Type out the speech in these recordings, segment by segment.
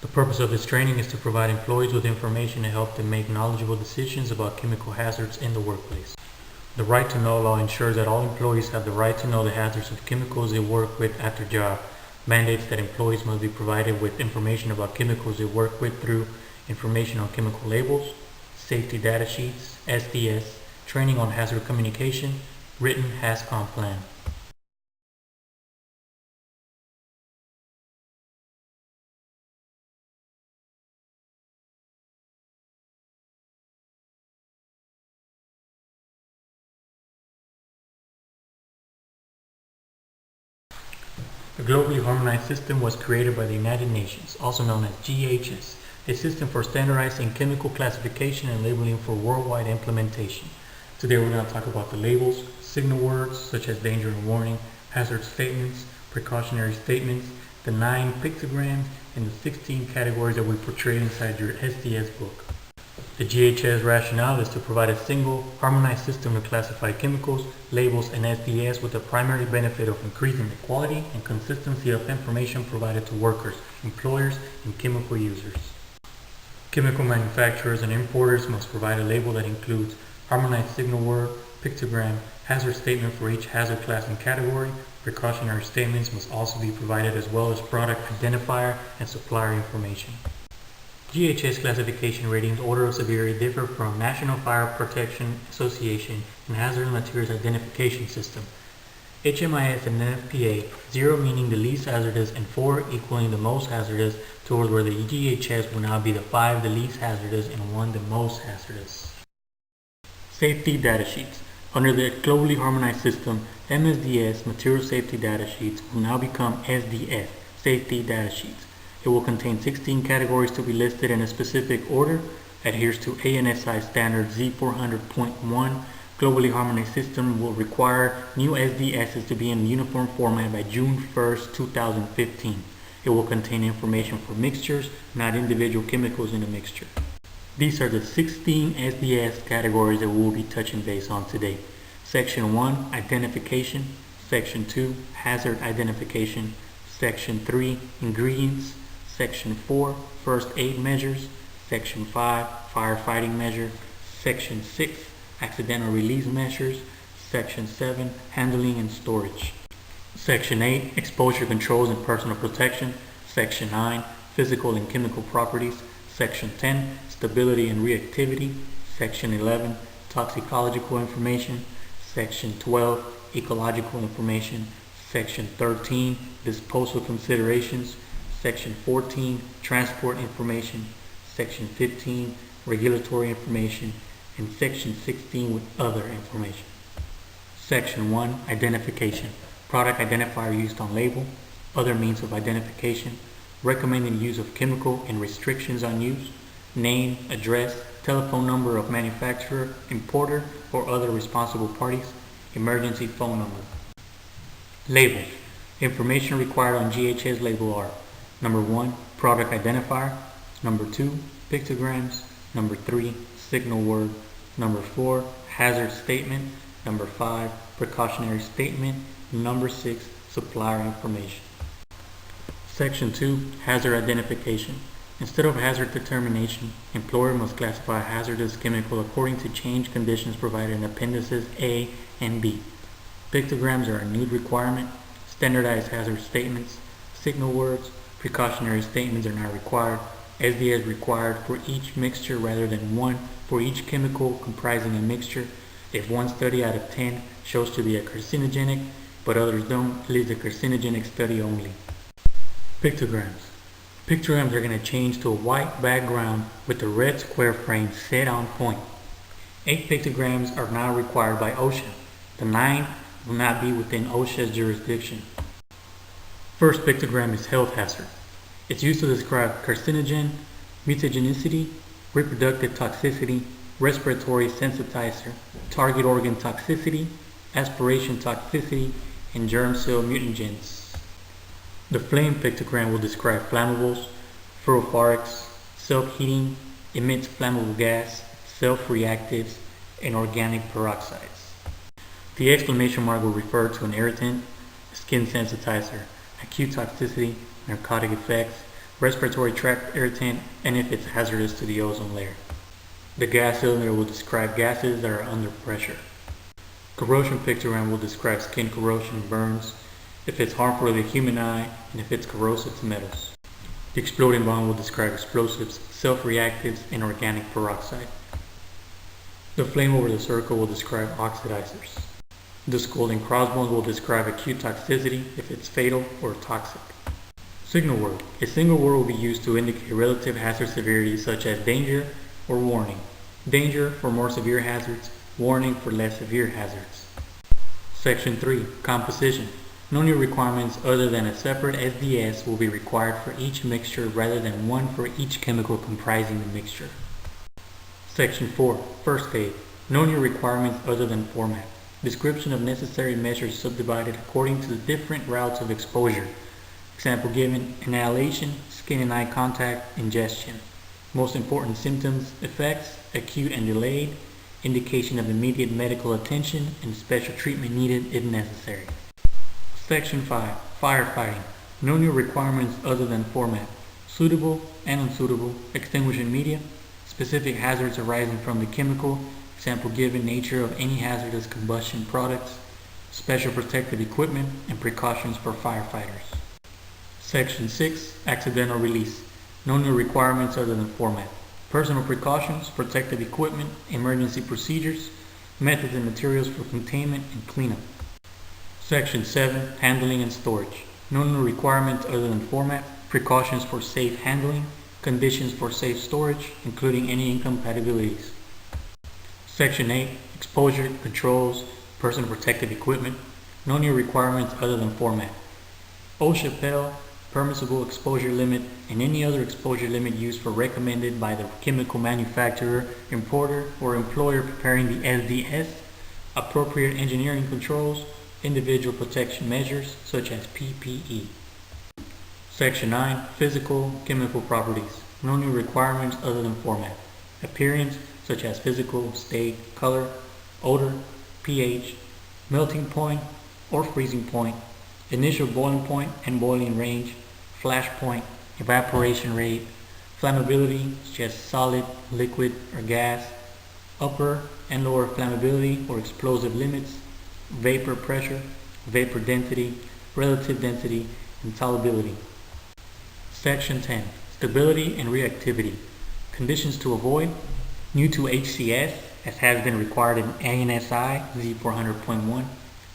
The purpose of this training is to provide employees with information to help them make knowledgeable decisions about chemical hazards in the workplace. The Right to Know law ensures that all employees have the right to know the hazards of chemicals they work with at their job. Mandates that employees must be provided with information about chemicals they work with through information on chemical labels, safety data sheets, SDS, training on hazard communication, written HAZCOM plan. A globally harmonized system was created by the United Nations, also known as GHS, a system for standardizing chemical classification and labeling for worldwide implementation. Today we're going to talk about the labels, signal words such as danger and warning, hazard statements, precautionary statements, the 9 pictograms, and the 16 categories that we portray inside your SDS book. The GHS rationale is to provide a single, harmonized system to classify chemicals, labels, and SDS with the primary benefit of increasing the quality and consistency of information provided to workers, employers, and chemical users. Chemical manufacturers and importers must provide a label that includes harmonized signal word, pictogram, hazard statement for each hazard class and category. Precautionary statements must also be provided as well as product identifier and supplier information. GHS classification ratings order of severity differ from National Fire Protection Association and Hazardous Materials Identification System. HMIS and NFPA, 0 meaning the least hazardous and 4 equaling the most hazardous, towards where the GHS will now be the 5 the least hazardous and 1 the most hazardous. Safety data sheets. Under the globally harmonized system, MSDS material safety data sheets will now become SDS, safety data sheets. It will contain 16 categories to be listed in a specific order, adheres to ANSI standard Z400.1. Globally harmonized system will require new SDSs to be in uniform format by June 1st, 2015. It will contain information for mixtures, not individual chemicals in a mixture. These are the 16 SDS categories that we will be touching base on today. Section 1, identification. Section 2, hazard identification. Section 3, ingredients. Section 4, first aid measures. Section 5, firefighting measure. Section 6, accidental release measures. Section 7, handling and storage. Section 8, exposure controls and personal protection. Section 9, physical and chemical properties. Section 10, stability and reactivity. Section 11, toxicological information. Section 12, ecological information. Section 13, disposal considerations. Section 14, transport information. Section 15, regulatory information. And Section 16 with other information. Section 1, identification. Product identifier used on label. Other means of identification. Recommended use of chemical and restrictions on use. Name, address, telephone number of manufacturer, importer, or other responsible parties. Emergency phone number. Labels. Information required on GHS label are: number 1, product identifier. Number 2, pictograms. Number 3, signal word. Number 4, hazard statement. Number 5, precautionary statement. Number 6, supplier information. Section 2, hazard identification. Instead of hazard determination, employer must classify a hazardous chemical according to change conditions provided in appendices A and B. Pictograms are a new requirement. Standardized hazard statements, signal words, precautionary statements are not required. SDS required for each mixture rather than one for each chemical comprising a mixture. If one study out of 10 shows to be a carcinogenic, but others don't, it is a carcinogenic study only. Pictograms. Pictograms are going to change to a white background with the red square frame set on point. 8 pictograms are now required by OSHA. The 9th will not be within OSHA's jurisdiction. First pictogram is health hazard. It's used to describe carcinogen, mutagenicity, reproductive toxicity, respiratory sensitizer, target organ toxicity, aspiration toxicity, and germ cell mutagens. The flame pictogram will describe flammables, fluorophorics, self-heating, emits flammable gas, self-reactives, and organic peroxides. The exclamation mark will refer to an irritant, a skin sensitizer, acute toxicity, narcotic effects, respiratory tract irritant, and if it's hazardous to the ozone layer. The gas cylinder will describe gases that are under pressure. Corrosion pictogram will describe skin corrosion and burns, if it's harmful to the human eye, and if it's corrosive to metals. The exploding bomb will describe explosives, self-reactives, and organic peroxide. The flame over the circle will describe oxidizers. The skull and crossbones will describe acute toxicity, if it's fatal or toxic. Signal word. A single word will be used to indicate relative hazard severity such as danger or warning. Danger for more severe hazards, warning for less severe hazards. Section 3. Composition. No new requirements other than a separate SDS will be required for each mixture rather than one for each chemical comprising the mixture. Section 4. First aid. No new requirements other than format. Description of necessary measures subdivided according to the different routes of exposure. Example given: inhalation, skin and eye contact, ingestion. Most important symptoms, effects, acute and delayed, indication of immediate medical attention, and special treatment needed if necessary. Section 5. Firefighting. No new requirements other than format. Suitable and unsuitable, extinguishing media, specific hazards arising from the chemical, example given: nature of any hazardous combustion products, special protective equipment, and precautions for firefighters. Section 6. Accidental release. No new requirements other than format. Personal precautions, protective equipment, emergency procedures, methods and materials for containment and cleanup. Section 7. Handling and storage. No new requirements other than format, precautions for safe handling, conditions for safe storage, including any incompatibilities. Section 8. Exposure, controls, personal protective equipment. No new requirements other than format. OSHA PEL, permissible exposure limit, and any other exposure limit used for recommended by the chemical manufacturer, importer, or employer preparing the SDS, appropriate engineering controls, individual protection measures such as PPE. Section 9. Physical, chemical properties. No new requirements other than format. Appearance such as physical, state, color, odor, pH, melting point or freezing point, initial boiling point and boiling range, flash point, evaporation rate, flammability such as solid, liquid, or gas, upper and lower flammability or explosive limits, vapor pressure, vapor density, relative density, and solubility. Section 10. Stability and reactivity. Conditions to avoid. New to HCS, as has been required in ANSI Z400.1.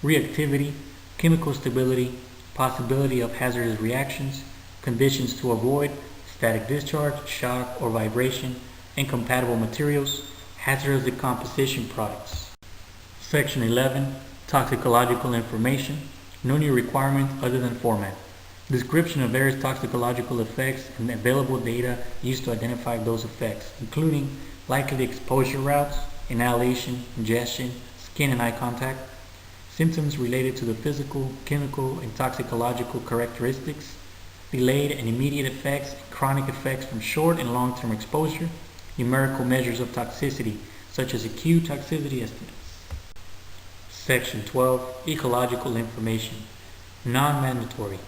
Reactivity, chemical stability, possibility of hazardous reactions, conditions to avoid, static discharge, shock or vibration, incompatible materials, hazardous decomposition products. Section 11. Toxicological information. No new requirements other than format. Description of various toxicological effects and available data used to identify those effects, including likely exposure routes, inhalation, ingestion, skin and eye contact, symptoms related to the physical, chemical, and toxicological characteristics, delayed and immediate effects and chronic effects from short and long-term exposure, numerical measures of toxicity, such as acute toxicity estimates. Section 12. Ecological information. Non-mandatory.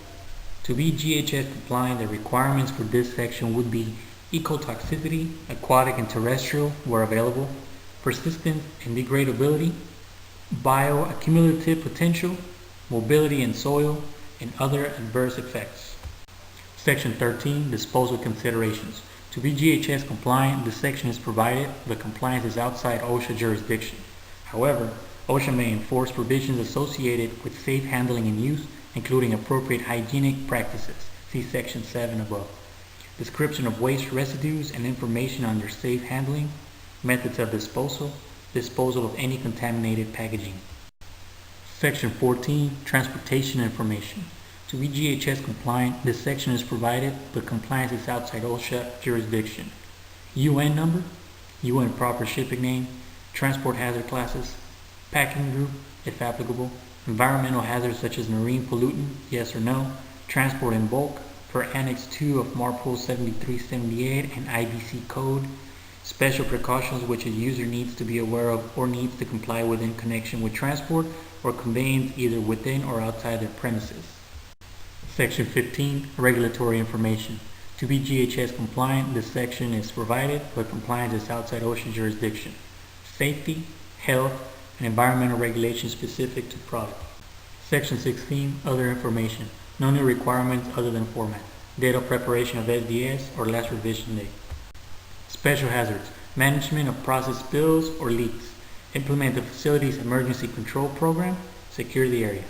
To be GHS compliant, the requirements for this section would be ecotoxicity, aquatic and terrestrial where available, persistence and degradability, bioaccumulative potential, mobility in soil, and other adverse effects. Section 13. Disposal considerations. To be GHS compliant, this section is provided, but compliance is outside OSHA jurisdiction. However, OSHA may enforce provisions associated with safe handling and use, including appropriate hygienic practices. See Section 7 above. Description of waste residues and information on their safe handling, methods of disposal, disposal of any contaminated packaging. Section 14. Transportation information. To be GHS compliant, this section is provided, but compliance is outside OSHA jurisdiction. UN number, UN proper shipping name, transport hazard classes, packing group, if applicable, environmental hazards such as marine pollutant, yes or no, transport in bulk, per Annex 2 of MARPOL 7378 and IBC code, special precautions which a user needs to be aware of or needs to comply with in connection with transport or conveyance either within or outside their premises. Section 15. Regulatory information. To be GHS compliant, this section is provided, but compliance is outside OSHA jurisdiction. Safety, health, and environmental regulations specific to product. Section 16, other information. No new requirements other than format. Date of preparation of SDS or last revision date. Special hazards. Management of process spills or leaks. Implement the facility's emergency control program. Secure the area.